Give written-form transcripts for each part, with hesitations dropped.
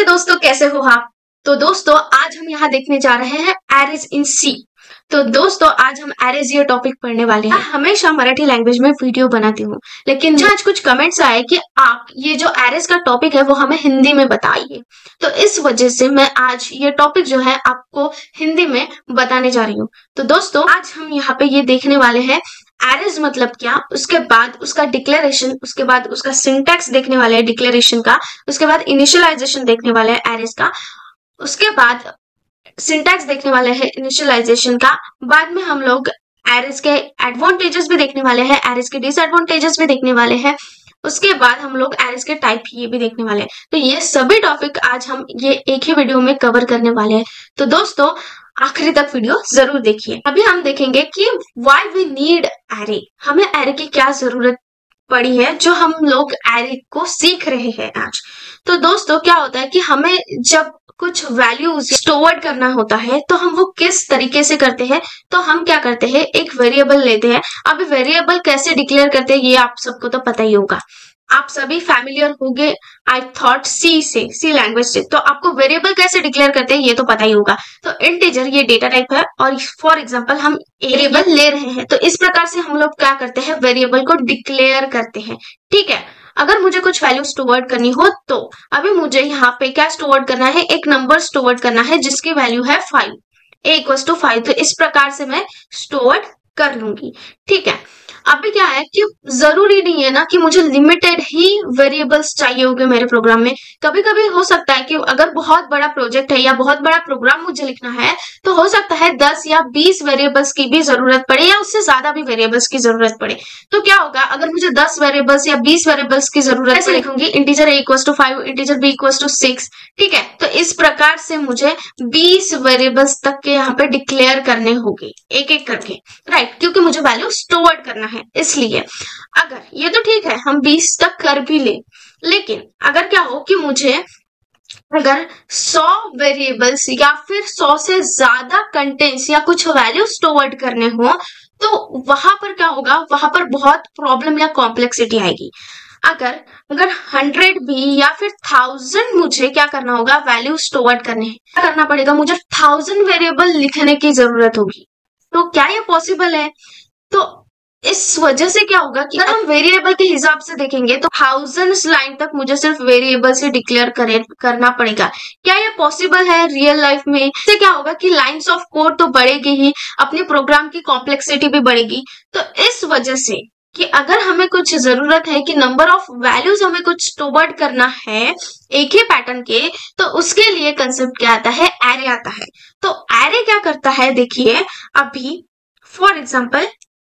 दोस्तों, कैसे हो आप। तो दोस्तों आज हम यहाँ देखने जा रहे हैं एरेज इन सी। तो दोस्तों आज हम एरेज ये टॉपिक पढ़ने वाले हैं। हमेशा मराठी लैंग्वेज में वीडियो बनाती हूँ, लेकिन आज कुछ कमेंट्स आए कि आप ये जो एरेज का टॉपिक है वो हमें हिंदी में बताइए। तो इस वजह से मैं आज ये टॉपिक जो है आपको हिंदी में बताने जा रही हूँ। तो दोस्तों आज हम यहाँ पे ये देखने वाले हैं एरेज मतलब क्या, उसके बाद उसका डिक्लेरेशन, उसके बाद उसका सिंटैक्स देखने वाले हैं डिक्लेरेशन का, उसके बाद इनिशियलाइजेशन देखने वाले हैं एरेज का, उसके बाद सिंटैक्स देखने वाले हैं इनिशियलाइजेशन का, बाद में हम लोग एरेज के एडवांटेजेस भी देखने वाले हैं, एरेज के डिसएडवांटेजेस भी देखने वाले हैं, उसके बाद हम लोग एरेज के टाइप ये भी देखने वाले हैं। तो ये सभी टॉपिक आज हम ये एक ही वीडियो में कवर करने वाले हैं। तो दोस्तों आखिरी तक वीडियो जरूर देखिए। अभी हम देखेंगे कि व्हाई वी नीड एरे, हमें एरे की क्या जरूरत पड़ी है जो हम लोग एरे को सीख रहे हैं आज। तो दोस्तों क्या होता है कि हमें जब कुछ वैल्यूज स्टोर करना होता है तो हम वो किस तरीके से करते हैं। तो हम क्या करते हैं, एक वेरिएबल लेते हैं। अभी वेरिएबल कैसे डिक्लेयर करते हैं ये आप सबको तो पता ही होगा, आप सभी फैमिलियर होंगे आई थॉट सी लैंग्वेज से। तो आपको वेरिएबल कैसे डिक्लेयर करते हैं ये तो पता ही होगा। तो इंटीजर ये डेटा टाइप है और फॉर एग्जांपल हम वेरिएबल ले रहे हैं, तो इस प्रकार से हम लोग क्या करते हैं, वेरिएबल को डिक्लेयर करते हैं। ठीक है, अगर मुझे कुछ वैल्यू स्टोर करनी हो तो अभी मुझे यहाँ पे क्या स्टोर करना है, एक नंबर स्टोर करना है जिसकी वैल्यू है 5, a=5। तो इस प्रकार से मैं स्टोर कर लूंगी। ठीक है, अभी क्या है कि जरूरी नहीं है ना कि मुझे लिमिटेड ही वेरिएबल्स चाहिए होंगे मेरे प्रोग्राम में। कभी कभी हो सकता है कि अगर बहुत बड़ा प्रोजेक्ट है या बहुत बड़ा प्रोग्राम मुझे लिखना है तो हो सकता है 10 या 20 वेरिएबल्स की भी जरूरत पड़े या उससे ज्यादा भी वेरिएबल्स की जरूरत पड़े। तो क्या होगा, अगर मुझे 10 वेरिएबल्स या 20 वेरिएबल्स की जरूरत है, लिखूंगी इंटीजर a=5, इंटीजर b=6। ठीक है, तो इस प्रकार से मुझे 20 वेरिएबल्स तक के यहाँ पे डिक्लेयर करने होंगे एक एक करके, राइट, क्योंकि मुझे वैल्यू स्टोर करना है। इसलिए अगर ये तो ठीक है हम 20 तक कर भी ले, लेकिन अगर क्या हो कि मुझे अगर 100 वेरिएबल्स या फिर 100 से ज्यादा कंटेंट्स या कुछ वैल्यू स्टोर करने हो तो वहां पर क्या होगा, वहां पर बहुत प्रॉब्लम या कॉम्प्लेक्सिटी आएगी। अगर 100 भी या फिर 1000 मुझे क्या करना होगा, वैल्यू स्टोर करने हैं, क्या करना पड़ेगा, मुझे 1000 वेरिएबल लिखने की जरूरत होगी। तो क्या ये पॉसिबल है? तो इस वजह से क्या होगा कि अगर हम वेरिएबल के हिसाब से देखेंगे तो 1000 लाइन तक मुझे सिर्फ वेरिएबल से डिक्लेयर करना पड़ेगा। क्या ये पॉसिबल है रियल लाइफ में? इससे क्या होगा कि लाइंस ऑफ कोड तो बढ़ेगी ही, अपने प्रोग्राम की कॉम्प्लेक्सिटी भी बढ़ेगी। तो इस वजह से कि अगर हमें कुछ जरूरत है कि नंबर ऑफ वैल्यूज हमें कुछ स्टोर करना है एक ही पैटर्न के, तो उसके लिए कंसेप्ट क्या आता है, एरे आता है। तो एरे क्या करता है, देखिए अभी फॉर एग्जाम्पल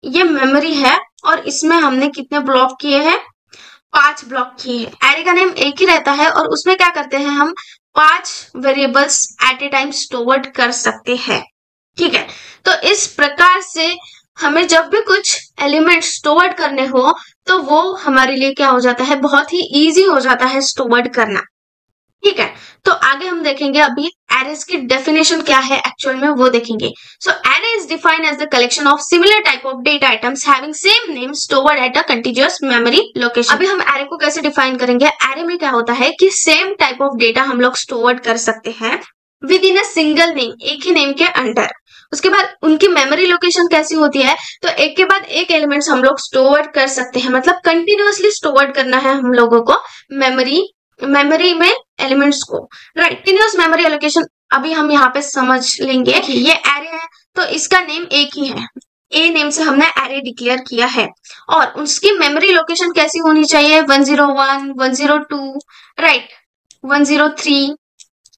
ये मेमोरी है और इसमें हमने कितने ब्लॉक किए हैं, 5 ब्लॉक किए हैं। एरे का नेम एक ही रहता है और उसमें क्या करते हैं, हम 5 variables at a time store कर सकते हैं। ठीक है, तो इस प्रकार से हमें जब भी कुछ एलिमेंट स्टोर करने हो तो वो हमारे लिए क्या हो जाता है, बहुत ही इजी हो जाता है स्टोर करना। ठीक है, तो आगे हम देखेंगे अभी एरेज की डेफिनेशन क्या है एक्चुअल में वो देखेंगे। So array is defined as the collection of similar type of data items having same name stored at a continuous memory location. अभी हम एरे को कैसे डिफाइन करेंगे, एरे में क्या होता है कि सेम टाइप ऑफ डेटा हम लोग स्टोर कर सकते हैं with in a single name, एक ही नेम के अंडर। उसके बाद उनकी मेमोरी लोकेशन कैसी होती है, तो एक के बाद एक एलिमेंट्स हम लोग स्टोर कर सकते हैं, मतलब कंटिन्यूअसली स्टोर करना है हम लोगों को मेमोरी में एलिमेंट्स को, राइट। कंटिन्यूअस मेमोरी एलोकेशन अभी हम यहाँ पे समझ लेंगे। ये एरे है तो इसका नेम एक ही है, ए नेम से हमने एरे डिक्लेयर किया है और उसकी मेमोरी लोकेशन कैसी होनी चाहिए, 101, 102, right, 103,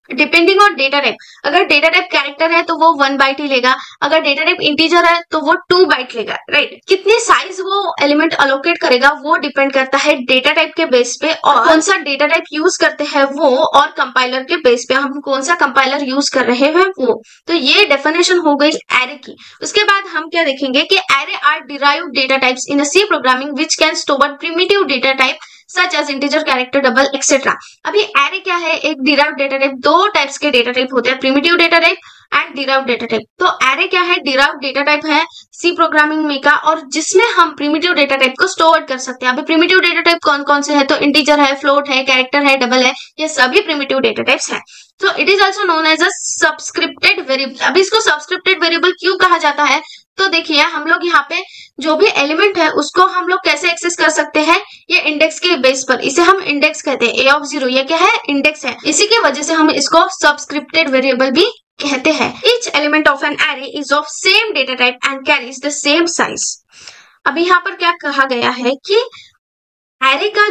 depending on data type. अगर डेटा टाइप कैरेक्टर है तो वो 1 बाइट ही लेगा, अगर डेटा टाइप इंटीजर है तो वो 2 बाइट लेगा, राइट। कितने साइज वो एलिमेंट अलोकेट करेगा वो डिपेंड करता है डेटा टाइप के बेस पे और कौन सा डेटा टाइप यूज करते हैं वो, और कंपाइलर के बेस पे हम कौन सा कंपाइलर यूज कर रहे हैं वो। तो ये डेफिनेशन हो गई एरे की। उसके बाद हम क्या देखेंगे कि array are derived data types in a C programming which can store primitive data type such as integer, character, double etcetera. अभी एरे क्या है? एक डिराइव्ड डेटा टाइप। दो टाइप्स के डेटा टाइप होते हैं, primitive data type and derived data type. तो array क्या है? डिराइव्ड डेटा टाइप है सी प्रोग्रामिंग में का, और जिसमें हम प्रिमिटिव डेटा टाइप को स्टोर कर सकते हैं। अभी प्रिमिटिव डेटा टाइप कौन कौन से है? तो इंटीजर है, फ्लोट है, कैरेक्टर है, डबल है, ये सभी प्रिमिटिव डेटा टाइप्स है। तो it is also known as a subscripted variable. अभी इसको सबस्क्रिप्टेड वेरिएबल क्यों कहा जाता है? तो देखिए हम लोग यहाँ पे जो भी एलिमेंट है उसको हम लोग कैसे एक्सेस कर सकते हैं? ये इंडेक्स के बेस पर, इसे हम इंडेक्स कहते हैं। ए ऑफ 0 ये क्या है? इंडेक्स है। इसी की वजह से हम इसको सबस्क्रिप्टेड वेरिएबल भी कहते हैं। Each element of an array is of same data type and carries the same size. अभी यहाँ पर क्या कहा गया है कि एरे का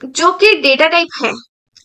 जो कि डेटा टाइप है,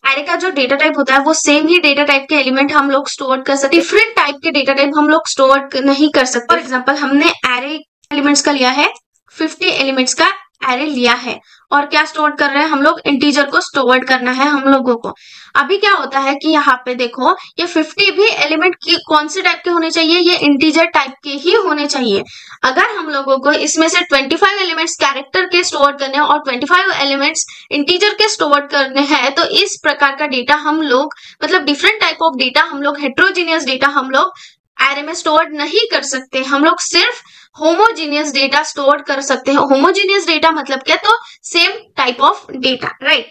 एरे का जो डेटा टाइप होता है वो सेम ही डेटा टाइप के एलिमेंट हम लोग स्टोर कर सकते हैं। डिफरेंट टाइप के डेटा टाइप हम लोग स्टोर नहीं कर सकते। फॉर एग्जांपल हमने एरे एलिमेंट्स का लिया है, 50 एलिमेंट्स का एरे लिया है, और क्या स्टोर कर रहे हैं हम लोग? इंटीजर को स्टोर करना है हम लोगों को। अभी क्या होता है कि यहाँ पे देखो ये 50 भी एलिमेंट की कौन से टाइप के होने चाहिए? ये इंटीजर टाइप के ही होने चाहिए। अगर हम लोगों को इसमें से 25 एलिमेंट्स कैरेक्टर के स्टोर करने और 25 एलिमेंट्स इंटीजर के स्टोर करने हैं, तो इस प्रकार का डेटा हम लोग, मतलब डिफरेंट टाइप ऑफ डेटा हम लोग, हेट्रोजीनियस डेटा हम लोग एरे में स्टोर नहीं कर सकते। हम लोग सिर्फ होमोजीनियस डेटा स्टोर कर सकते हैं। होमोजीनियस डेटा मतलब क्या? तो same type of data, right.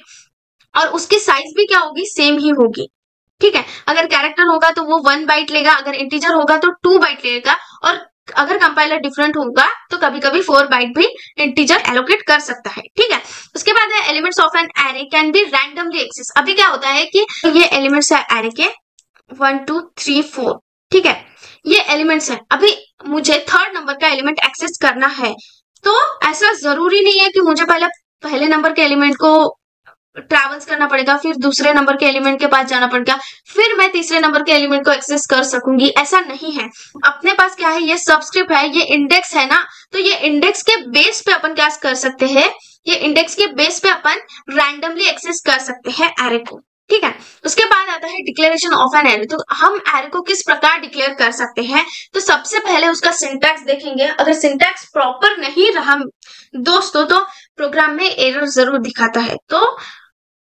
और उसकी साइज भी क्या होगी? सेम ही होगी, ठीक है। अगर कैरेक्टर होगा तो वो 1 बाइट लेगा, अगर इंटीजर होगा तो 2 बाइट लेगा, और अगर कंपाइलर डिफरेंट होगा तो कभी कभी 4 बाइट भी इंटीजर एलोकेट कर सकता है, ठीक है। उसके बाद है elements of an array can be randomly access. अभी क्या होता है कि ये एलिमेंट्स है एरे के 1 2 3 4, ठीक है, ये एलिमेंट्स है। अभी मुझे थर्ड नंबर का एलिमेंट एक्सेस करना है, तो ऐसा जरूरी नहीं है कि मुझे पहले नंबर के एलिमेंट को ट्रैवल्स करना पड़ेगा, फिर दूसरे नंबर के एलिमेंट के पास जाना पड़ेगा, फिर मैं तीसरे नंबर के एलिमेंट को एक्सेस कर सकूंगी। ऐसा नहीं है। अपने पास क्या है? ये सबस्क्रिप्ट है, ये इंडेक्स है ना, तो ये इंडेक्स के बेस पे अपन क्या कर सकते हैं? ये इंडेक्स के बेस पे अपन रैंडमली एक्सेस कर सकते हैं एरे को, ठीक है। उसके बाद आता है डिक्लेरेशन ऑफ एन एरे। तो हम एरे को किस प्रकार डिक्लेयर कर सकते हैं? तो सबसे पहले उसका सिंटैक्स देखेंगे। अगर सिंटैक्स प्रॉपर नहीं रहा दोस्तों तो प्रोग्राम में एरर जरूर दिखाता है। तो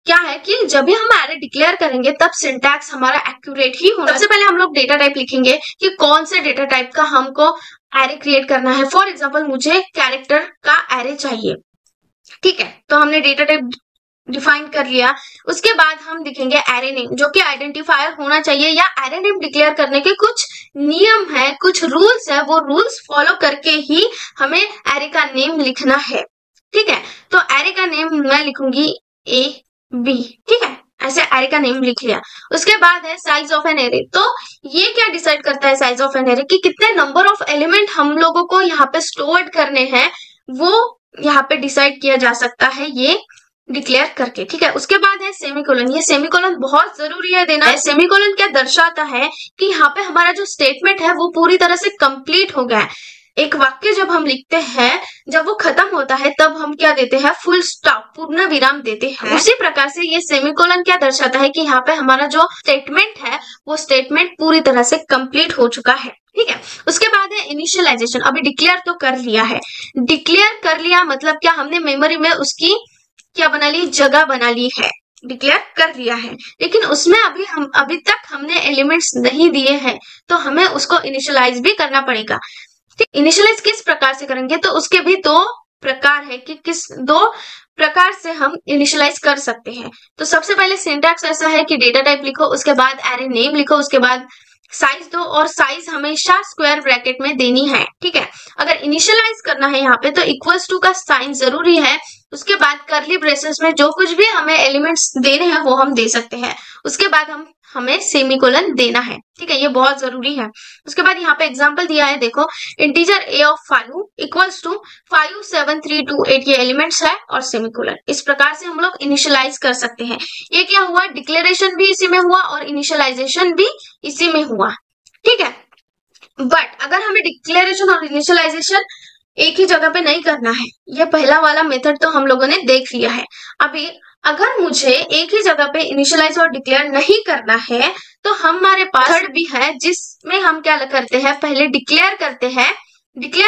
क्या है कि जब भी हम एरे डिक्लेयर करेंगे तब सिंटैक्स हमारा एक्यूरेट ही होना। सबसे पहले हम लोग डेटा टाइप लिखेंगे कि कौन से डेटा टाइप का हमको एरे क्रिएट करना है। फॉर एग्जांपल मुझे कैरेक्टर का एरे चाहिए, ठीक है, तो हमने डेटा टाइप डिफाइन कर लिया। उसके बाद हम लिखेंगे एरे नेम, जो कि आइडेंटिफायर होना चाहिए, या एरे नेम डिक्लेयर करने के कुछ नियम है, कुछ रूल्स है, वो रूल्स फॉलो करके ही हमें एरे का नेम लिखना है, ठीक है। तो एरे का नेम मैं लिखूंगी ए बी, ठीक है, ऐसे एरे का नेम लिख लिया। उसके बाद है साइज ऑफ एन एरे। तो ये क्या डिसाइड करता है साइज ऑफ एन एरे? कि कितने नंबर ऑफ एलिमेंट हम लोगों को यहाँ पे स्टोर करने हैं, वो यहाँ पे डिसाइड किया जा सकता है ये डिक्लेयर करके, ठीक है। उसके बाद है सेमीकोलन। ये सेमीकोलन बहुत जरूरी है देना है। सेमीकोलन क्या दर्शाता है? कि यहाँ पे हमारा जो स्टेटमेंट है वो पूरी तरह से कंप्लीट हो गया है। एक वाक्य जब हम लिखते हैं, जब वो खत्म होता है तब हम क्या देते हैं? फुल स्टॉप, पूर्ण विराम देते हैं। उसी प्रकार से ये सेमीकोलन क्या दर्शाता है? कि यहाँ पे हमारा जो स्टेटमेंट है वो स्टेटमेंट पूरी तरह से कंप्लीट हो चुका है, ठीक है। उसके बाद है इनिशियलाइजेशन। अभी डिक्लेयर तो कर लिया है, डिक्लेयर कर लिया मतलब क्या? हमने मेमोरी में उसकी क्या बना ली? जगह बना ली है, डिक्लेयर कर लिया है। लेकिन उसमें अभी तक हमने एलिमेंट्स नहीं दिए हैं, तो हमें उसको इनिशियलाइज भी करना पड़ेगा। इनिशियलाइज किस प्रकार से करेंगे? तो उसके भी 2 प्रकार है कि किस 2 प्रकार से हम इनिशियलाइज कर सकते हैं। तो सबसे पहले सिंटैक्स ऐसा है कि डेटा टाइप लिखो, उसके बाद एरे नेम लिखो, उसके बाद साइज दो, और साइज हमेशा स्क्वायर ब्रैकेट में देनी है, ठीक है। अगर इनिशियलाइज करना है यहाँ पे तो इक्वल्स टू का साइन जरूरी है। उसके बाद कर्ली ब्रेसेस में जो कुछ भी हमें एलिमेंट्स देने हैं वो हम दे सकते हैं। उसके बाद हमें सेमीकोलन देना है, ठीक है, ये बहुत जरूरी है। उसके बाद यहाँ पे एग्जांपल दिया है, देखो, integer a of 5 equals to 5 7 3 2 8, ये एलिमेंट्स है और सेमीकोलन। इस प्रकार से हम लोग इनिशियलाइज कर सकते हैं। ये क्या हुआ? डिक्लेरेशन भी इसी में हुआ और इनिशियलाइजेशन भी इसी में हुआ, ठीक है। बट अगर हमें डिक्लेरेशन और इनिशियलाइजेशन एक ही जगह पे नहीं करना है, ये पहला वाला मेथड तो हम लोगों ने देख लिया है। अभी अगर मुझे एक ही जगह पे इनिशियलाइज और डिक्लेयर नहीं करना है तो हमारे पास थर्ड भी है, जिसमें हम क्या करते हैं? पहले डिक्लेयर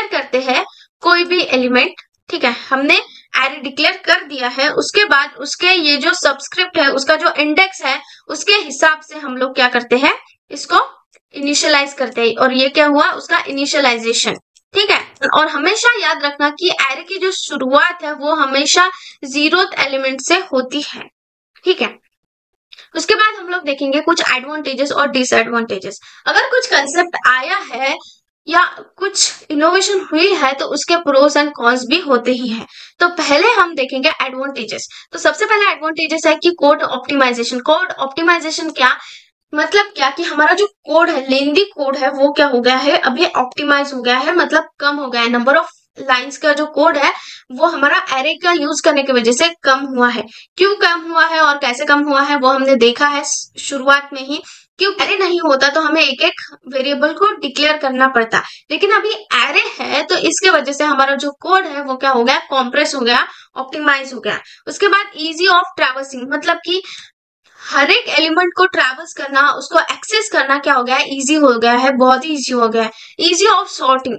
करते हैं कोई भी एलिमेंट, ठीक है। हमने एरे डिक्लेयर कर दिया है, उसके बाद उसके ये जो सबस्क्रिप्ट है, उसका जो इंडेक्स है, उसके हिसाब से हम लोग क्या करते हैं, इसको इनिशियलाइज करते हैं। और ये क्या हुआ, उसका इनिशियलाइजेशन। ठीक है, और हमेशा याद रखना कि एरे की जो शुरुआत है वो हमेशा 0th एलिमेंट से होती है। ठीक है, उसके बाद हम लोग देखेंगे कुछ एडवांटेजेस और डिसएडवांटेजेस। अगर कुछ कंसेप्ट आया है या कुछ इनोवेशन हुई है तो उसके प्रोस एंड कॉन्स भी होते ही हैं। तो पहले हम देखेंगे एडवांटेजेस। तो सबसे पहला एडवांटेजेस है कि कोड ऑप्टिमाइजेशन। कोड ऑप्टिमाइजेशन क्या मतलब, क्या कि हमारा जो कोड है, लेंदी कोड है, वो क्या हो गया है, अभी ऑप्टिमाइज हो गया है, मतलब कम हो गया है। नंबर ऑफ लाइंस का जो कोड है वो हमारा एरे का यूज करने की वजह से कम हुआ है। क्यों कम हुआ है और कैसे कम हुआ है वो हमने देखा है शुरुआत में ही। क्यों एरे नहीं होता तो हमें एक एक वेरिएबल को डिक्लेयर करना पड़ता, लेकिन अभी एरे है तो इसके वजह से हमारा जो कोड है वो क्या हो गया, कॉम्प्रेस हो गया, ऑप्टिमाइज हो गया। उसके बाद इजी ऑफ ट्रैवर्सिंग, मतलब कि हर एक एलिमेंट को ट्रैवर्स करना, उसको एक्सेस करना क्या हो गया है, इजी हो गया है, बहुत ही इजी हो गया है। इजी ऑफ सॉर्टिंग,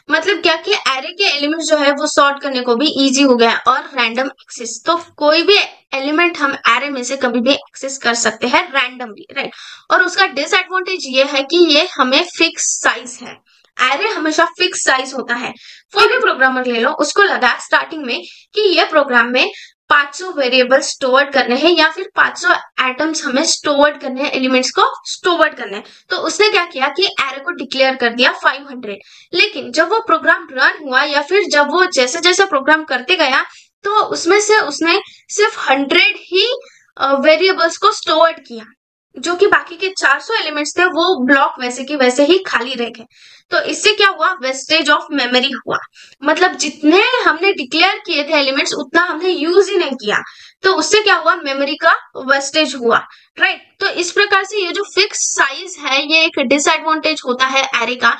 मतलब क्या कि एरे के एलिमेंट जो है वो सॉर्ट करने को भी इजी हो गया है। और रैंडम एक्सेस, तो कोई भी एलिमेंट हम एरे में से कभी भी एक्सेस कर सकते हैं रैंडमली, राइट। और उसका डिसएडवांटेज ये है कि ये हमें फिक्स साइज है। एरे हमेशा फिक्स साइज होता है। कोई भी प्रोग्रामर ले लो, उसको लगा स्टार्टिंग में कि ये प्रोग्राम में 500 वेरिएबल स्टोर करने हैं या फिर 500 एटम्स हमें स्टोर करने हैं, एलिमेंट्स को स्टोर करने हैं। तो उसने क्या किया कि एरे को डिक्लेयर कर दिया 500। लेकिन जब वो प्रोग्राम रन हुआ या फिर जब वो जैसे जैसे प्रोग्राम करते गया तो उसमें से उसने सिर्फ 100 ही वेरिएबल्स को स्टोर किया, जो कि बाकी के 400 एलिमेंट्स थे वो ब्लॉक वैसे के वैसे ही खाली रह गए। तो इससे क्या हुआ, वेस्टेज ऑफ मेमोरी हुआ। मतलब जितने हमने डिक्लेयर किए थे एलिमेंट्स उतना हमने यूज ही नहीं किया, तो उससे क्या हुआ, मेमोरी का वेस्टेज हुआ, राइट। तो इस प्रकार से ये जो फिक्स साइज है ये एक डिसएडवांटेज होता है एरे का।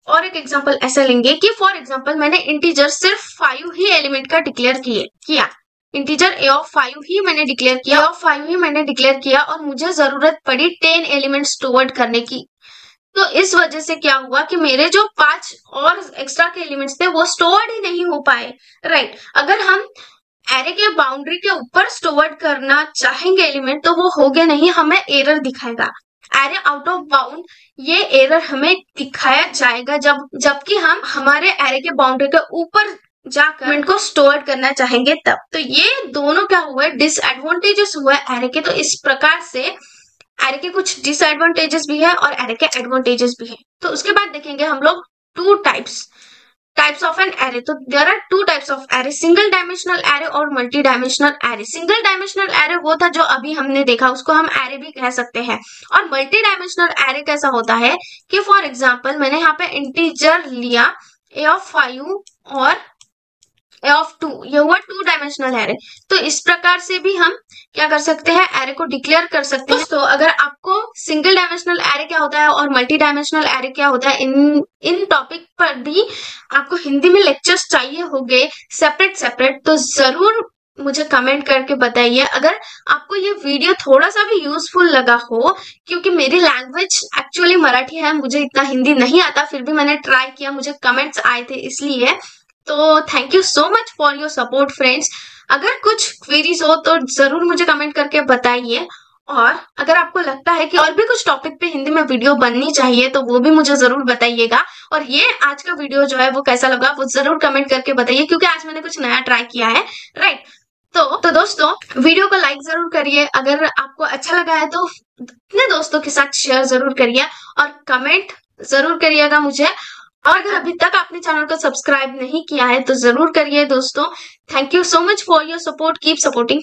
और एक एग्जांपल ऐसा लेंगे कि फॉर एग्जांपल मैंने इंटीजर सिर्फ 5 ही एलिमेंट का डिक्लेयर किया, इंटीजर a of 5 ही मैंने डिक्लेयर किया और मुझे जरूरत पड़ी 10 एलिमेंट स्टोर करने की। तो इस वजह से क्या हुआ कि मेरे जो 5 और एक्स्ट्रा के एलिमेंट्स थे वो स्टोर्ड ही नहीं हो पाए, राइट। अगर हम एरे के बाउंड्री के ऊपर स्टोर करना चाहेंगे एलिमेंट तो वो होगे नहीं, हमें एरर दिखाएगा। एरे आउट ऑफ बाउंड, ये एरर हमें दिखाया जाएगा जबकि हम हमारे एरे के बाउंड्री के ऊपर जाकर एलिमेंट को स्टोर करना चाहेंगे तब। तो ये दोनों क्या हुए, डिसएडवांटेजेस हुए एरे के। तो इस प्रकार से एरे के कुछ डिसएडवांटेजेस भी है और एरे के एडवांटेजेस भी है। तो उसके बाद देखेंगे हम लोग two types of an array. तो there are 2 types of array, single dimensional array और multi dimensional array. Single dimensional array वो था जो अभी हमने देखा, उसको हम एरे भी कह सकते हैं। और मल्टी डायमेंशनल एरे कैसा होता है कि फॉर एग्जांपल मैंने यहाँ पे इंटीजर लिया a of 5 और a of 2, ये हुआ 2 डायमेंशनल एरे। तो इस प्रकार से भी हम क्या कर सकते हैं, एरे को डिक्लेयर कर सकते हैं। तो अगर आपको सिंगल डायमेंशनल एरे क्या होता है और मल्टी डायमेंशनल एरे क्या होता है, इन टॉपिक पर भी आपको हिंदी में लेक्चर्स चाहिए होंगे सेपरेट, तो जरूर मुझे कमेंट करके बताइए। अगर आपको ये वीडियो थोड़ा सा भी यूजफुल लगा हो, क्योंकि मेरी लैंग्वेज एक्चुअली मराठी है, मुझे इतना हिंदी नहीं आता, फिर भी मैंने ट्राई किया, मुझे कमेंट्स आए थे इसलिए। तो thank you so much for your support friends. अगर कुछ क्वेरीज हो तो जरूर मुझे कमेंट करके बताइए। और अगर आपको लगता है कि और भी कुछ टॉपिक पे हिंदी में वीडियो बननी चाहिए तो वो भी मुझे जरूर बताइएगा। और ये आज का वीडियो जो है वो कैसा लगा वो जरूर कमेंट करके बताइए, क्योंकि आज मैंने कुछ नया ट्राई किया है, राइट। तो दोस्तों वीडियो को लाइक जरूर करिए, अगर आपको अच्छा लगा है तो अपने दोस्तों के साथ शेयर जरूर करिए और कमेंट जरूर करिएगा मुझे। और अगर अभी तक आपने चैनल को सब्सक्राइब नहीं किया है तो जरूर करिए दोस्तों। Thank you so much for your support, keep supporting.